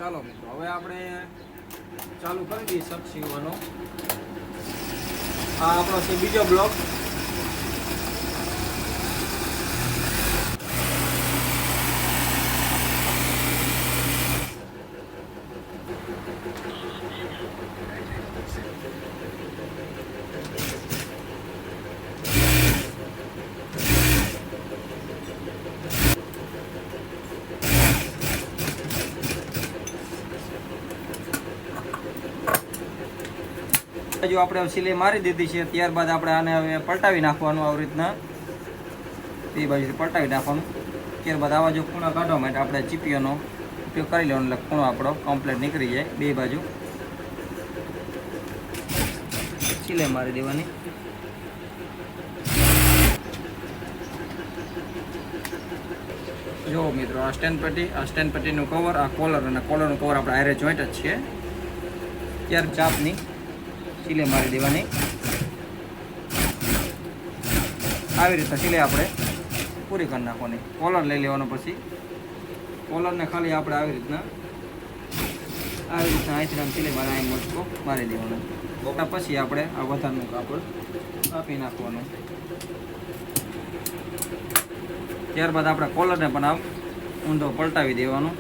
ચાલો મિત્રો હવે આપણે ચાલુ કરી દઈએ શર્ટ સીવવાનો. આ આપણો છે બીજો બ્લોક. જો આપણે સિલાઈ મારી દીધી છે, ત્યારબાદ આપણે આને હવે પલટાવી નાખવાનું. આવી રીતના તે બાજુથી પલટાવી નાખવાનું. ત્યારબાદ આવા જો ખૂણા કાઢવા માટે આપણે ચીપીઓનો ઉપયોગ કરી લેવાનો, એટલે ખૂણો આપણો કમ્પ્લીટ નીકળી જાય. બે બાજુ સિલાઈ મારી દેવાની. જો મિત્રો આ સ્ટેન્ડ પટ્ટીનું કવર, આ કોલર અને કોલરનું કવર આપણે આયરે જોઈન્ટ જ છે. ત્યાર ચાપની સિલાઈ મારી દેવાની. આવી રીતે સિલાઈ આપણે પૂરી કરી નાખવાની. કોલર લઈ લેવાનો, પછી કોલરને ખાલી આપણે આવી રીતના અહીંથી સિલાઈ મારે અહીં મોટકો મારી દેવાનો. પછી આપણે આ વધારનું કાપડ કાપી નાખવાનું. ત્યારબાદ આપણે કોલરને પણ આમ ઊંધો પલટાવી દેવાનો.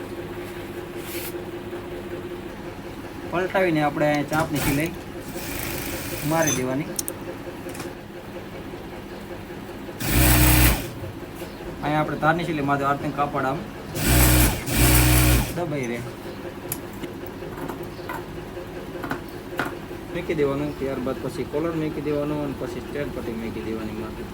પલટાવીને આપણે અહીંયા ચાપની સિલાઈ મારી દેવાની. અહીંયા આપણે તારની સિલાઈ મારી આરતી કાપડ આમ દબાઈ રહે મૂકી દેવાનું. ત્યારબાદ પછી કોલર મૂકી દેવાનું અને પછી સ્ટેન્ડ પટ્ટી મૂકી દેવાની માથે.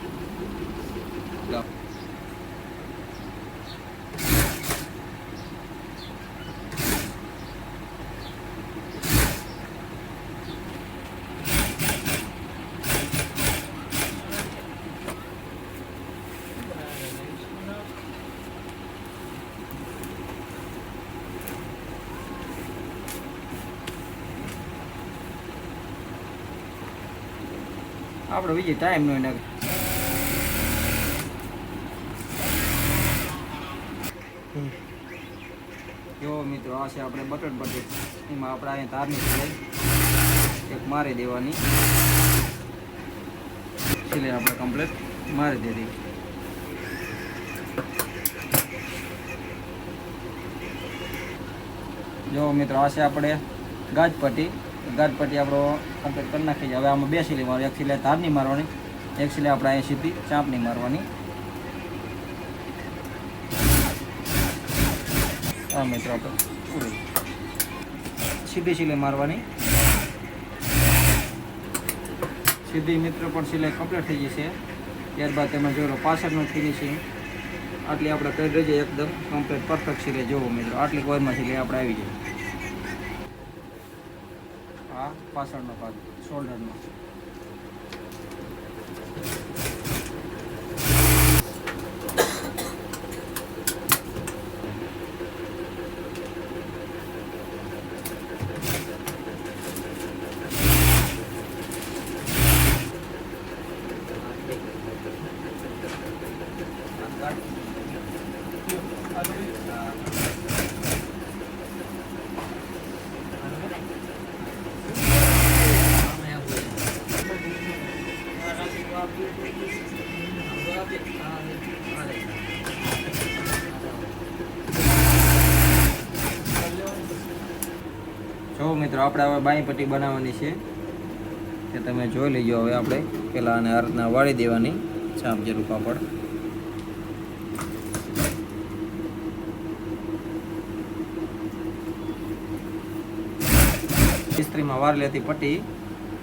આપણે બીજી ટાઈમ નો એને જો મિત્રો આ છે આપણે બટન પટ્ટી. એમાં આપણે અહીંયા તારની સિલાઈ એક મારી દેવાની. સિલાઈ આપણે કમ્પ્લીટ મારી દીધી. જો મિત્રો આ છે આપણે ગાજપટ્ટી આપણો કમ્પ્લીટ કરી નાખી છે. હવે આમાં બે સિલાઈ મારવાની, એક સિલાઈ તારની મારવાની, એક સિલાઈ આપણે અહીંયા સીધી ચાંપની મારવાની. હા મિત્રો આપણે પૂરી સીધી સિલાઈ મારવાની. સીધી મિત્રો પણ સિલાઈ કમ્પ્લીટ થઈ જશે. ત્યારબાદ તમે જોયો પાછળનું ફિનિશિંગ આટલી આપણે કરી દઈએ એકદમ કમ્પ્લીટ પરફેક્ટ સિલાઈ. જોવો મિત્રો આટલી કોરમાં સિલાઈ આપણે આવી જાય. આ પાછળનો ભાગ શોલ્ડરનો. જો મિત્રો આપણે હવે બાઈ પટ્ટી બનાવવાની છે, કે તમે જોઈ લેજો. હવે આપણે પહેલાં આને આ રીતના વાળી દેવાની ચાપ જેવું કાપડ. ઇસ્ત્રીમાં વાર લેતી પટ્ટી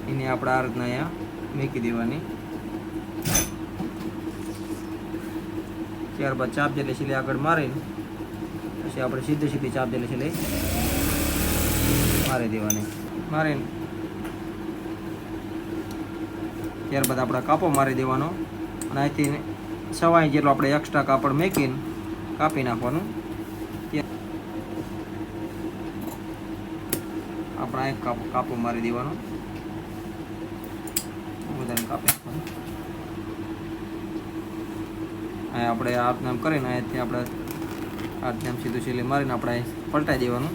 એની આપણે આ રીતના અહીંયા મૂકી દેવાની. ત્યારબાદ ચાપ જેટલી સિલાઈ આગળ મારીને પછી આપણે સીધી ચાપ જેટલી સિલાઈ મારી દેવાની. મારીને ત્યારબાદ આપણે કાપો મારી દેવાનો અને અહીંથી 6 ઇંચ જેટલો આપણે એક્સ્ટ્રા કાપડ મૂકીને કાપી નાખવાનું. આપણે અહીં કાપો મારી દેવાનો, બધાને કાપી નાખવાનું. અહીં આપણે આમ કરીને અહીંથી આપણે આમ સીધું સિલાઈ મારીને આપણે પલટાઈ દેવાનું.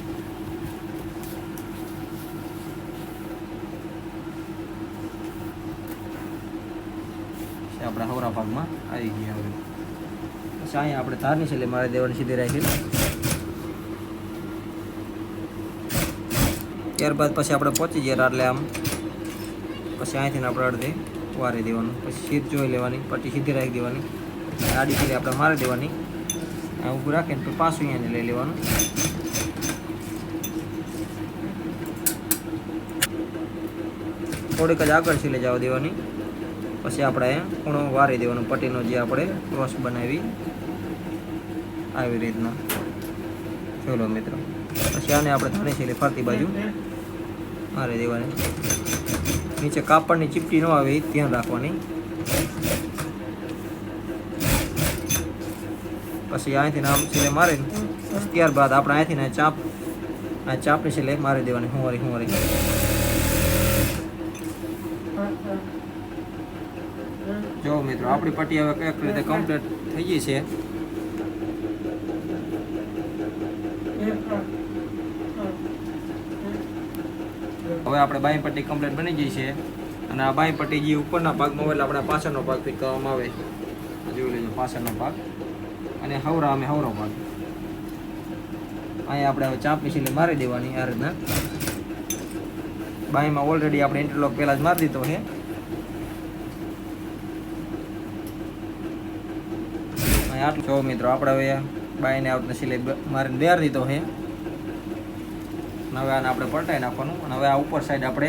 પછી આપણા હવરા ભાગમાં આવી ગયા હવે. પછી અહીંયા આપણે તારની છેલ્લે મારી દેવાની સીધી રાખી. ત્યારબાદ પછી આપણે પહોંચી ગયા એટલે આમ પછી અહીંથી આપણે અડધી વારી દેવાનું. પછી સીધ જોઈ લેવાની, પટ્ટી સીધી રાખી દેવાની, આડી સીધી આપણે મારી દેવાની. આ ઊભું રાખીને પછી પાછું અહીંયાને લઈ લેવાનું. થોડીક જ આગળ સીલે જવા દેવાની. પછી આપણે અહીંયા ખૂણો વારી દેવાનો, પટ્ટીનો જે આપણે ક્રોસ બનાવી આવી રીતના. ચલો મિત્રો, પછી આને આપણે ધાણી છેલ્લે ફરતી બાજુ મારી દેવાની. નીચે કાપડની ચીપટી ન આવે એ ધ્યાન રાખવાની. પછી અહીંથી આમ છેલ્લે મારીને ત્યારબાદ આપણે અહીંથી ચાપની છેલ્લે મારી દેવાની હુંવારી. જો મિત્રો, આપણી પટ્ટી હવે કઈક રીતે કમ્પ્લીટ થઈ ગઈ છે. હવે આપણે બાઈ પટ્ટી કમ્પ્લીટ બની ગઈ છે. અને આ બાઈ પટ્ટી જે ઉપરના ભાગમાં હોય એટલે આપણે પાછળનો ભાગ ફિટ કરવામાં આવે. જોઈ લેજો, પાછળનો ભાગ અને હવરો ભાગ. અહીંયા આપણે હવે ચાપની છેલ્લે મારી દેવાની આ રીતના. બાઈમાં ઓલરેડી આપણે ઇન્ટરલોક પહેલાં જ મારી દીધો છે. આટલું જો મિત્રો, આપણે હવે બાઈને આવતા છેલ્લે મારીને બેર દીધો છે. હવે આને આપણે પલટાઈ નાખવાનું. અને હવે આ ઉપર સાઈડ આપણે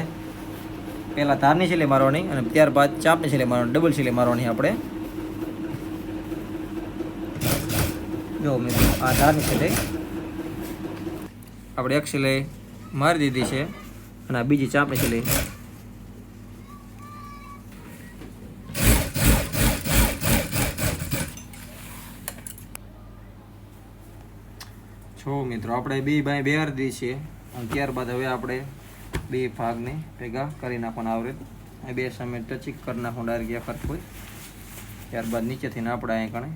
પહેલાં ધારની છેલ્લે મારવાની અને ત્યારબાદ ચાપની છેલ્લે મારવાની, ડબલ છેલ્લે મારવાની આપણે. જો મિત્રો, આ ધારની છેલ્લે આપણે એક છેલ્લે મારી દીધી છે અને આ બીજી ચાપની છેલ્લે. જો મિત્રો, આપણે બે બાય બેહાર દીધી છે. અને ત્યારબાદ હવે આપણે બે ભાગને ભેગા કરી નાખવાના આવરે. બે સામે ટચિક કરી નાખવાનું ડાયરેક્ટ એક હરખું. ત્યારબાદ નીચેથી આપણે અહીં કણે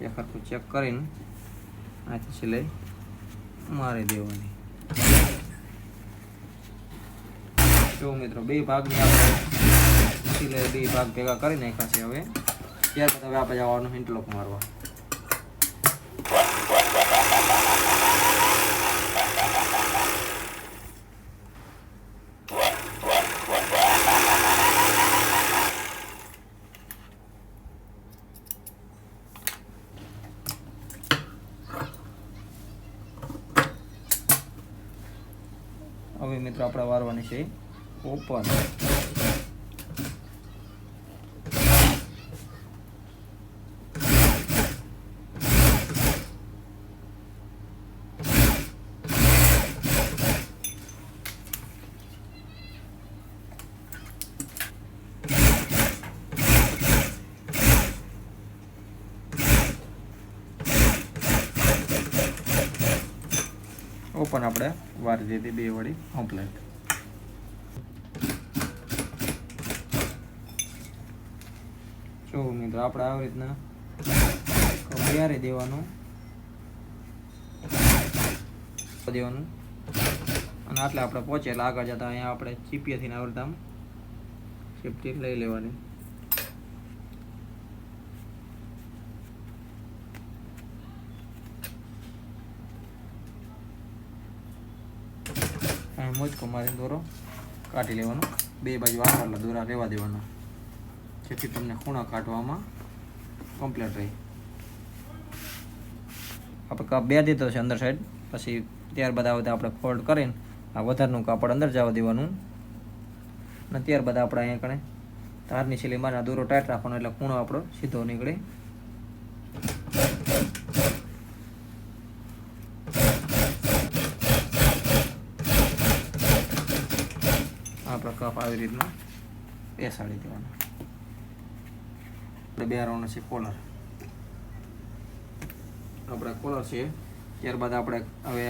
એક હરખું ચેક કરીને અહીંથી સિલાઈ મારી દેવાની. જો મિત્રો, બે ભાગની આપણે સિલાઈ બે ભાગ ભેગા કરી નાખ્યા છે. હવે ત્યારબાદ હવે આપણે જવાનું ઇન્ટરલોક મારવા. હવે મિત્રો, આપણે વારવાની છે ઓપન. ઓપન આપણે વારી દીધી બે વળી કમ્પ્લીટ. જો મિત્રો, આપણે આવી રીતના બેહારી દેવાનું અને આટલે આપણે પહોંચેલા આગળ જતા અહીંયા આપણે ચીપિયાથી આવડતા સેફટી લઈ લેવાની. મોજકો મારીને દોરો કાઢી લેવાનો. બે બાજુ આટલા દોરા રહેવા દેવાના જેથી તમને ખૂણા કાઢવામાં કમ્પ્લીટ રહે. આપણે કાપ બે દીધો છે અંદર સાઈડ. પછી ત્યારબાદ આ બધા આપણે ફોલ્ડ કરીને આ વધારનું કાપડ અંદર જવા દેવાનું. અને ત્યારબાદ આપણે અહીંયા કણે તારની છેલ્લી મારના દોરો ટાઈટ રાખવાનો એટલે ખૂણો આપણો સીધો નીકળે. આપણે કપ આવી રીતના બેસાડી દેવાનો. આપણે બેહારવાનો છે કોલર. આપણે કોલર છે. ત્યારબાદ આપણે હવે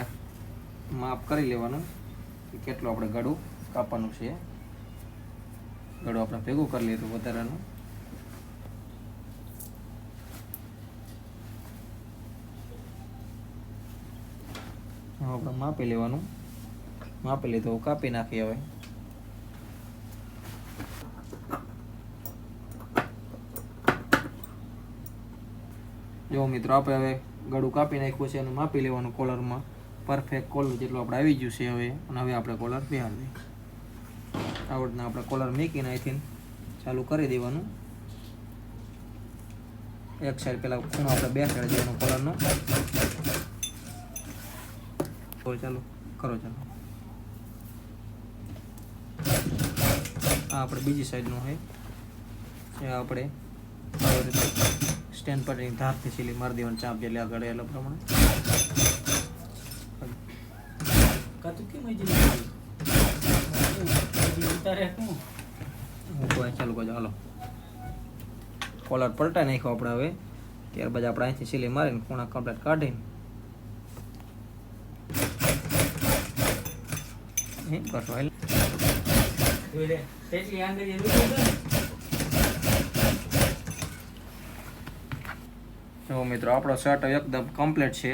માપ કરી લેવાનું કે કેટલું આપણે ગળું કાપવાનું છે. ગળું આપણે ભેગું કરી લીધું વધારાનું. આપણે માપી લેવાનું. માપી લીધું, કાપી નાખીએ. હવે જો મિત્રો આપણે હવે ગળું કાપી નાખ્યું છે અને માપી લેવાનું કોલરમાં. પરફેક્ટ કોલર જેટલું આપણે આવી ગયું છે હવે. અને હવે આપણે કોલર બેહાડી દઈએ. આ રીતના આપણે કોલર મૂકીને અહીંથી ચાલુ કરી દેવાનું. એક સાઈડ પહેલાં ખૂણો આપણે બેસાડી દેવાનો કોલરનો. તો ચાલો કરો ચાલો. આ આપણે બીજી સાઈડનું છે આપણે આવી રીતે સ્ટેન્ડ પર ધારથી સીલી મારી દેવાની ચાપ જે આગળ એલા પ્રમાણે. ચાલુ કરજો હાલો. કોલર પલટાઈ નાખ્યો આપણે હવે. ત્યારબાદ આપણે અહીંથી સીલી મારીને ખૂણા કમ્પ્લીટ કાઢીને પાછો હાલ. જો મિત્રો આપણો શર્ટ એકદમ કમ્પ્લીટ છે.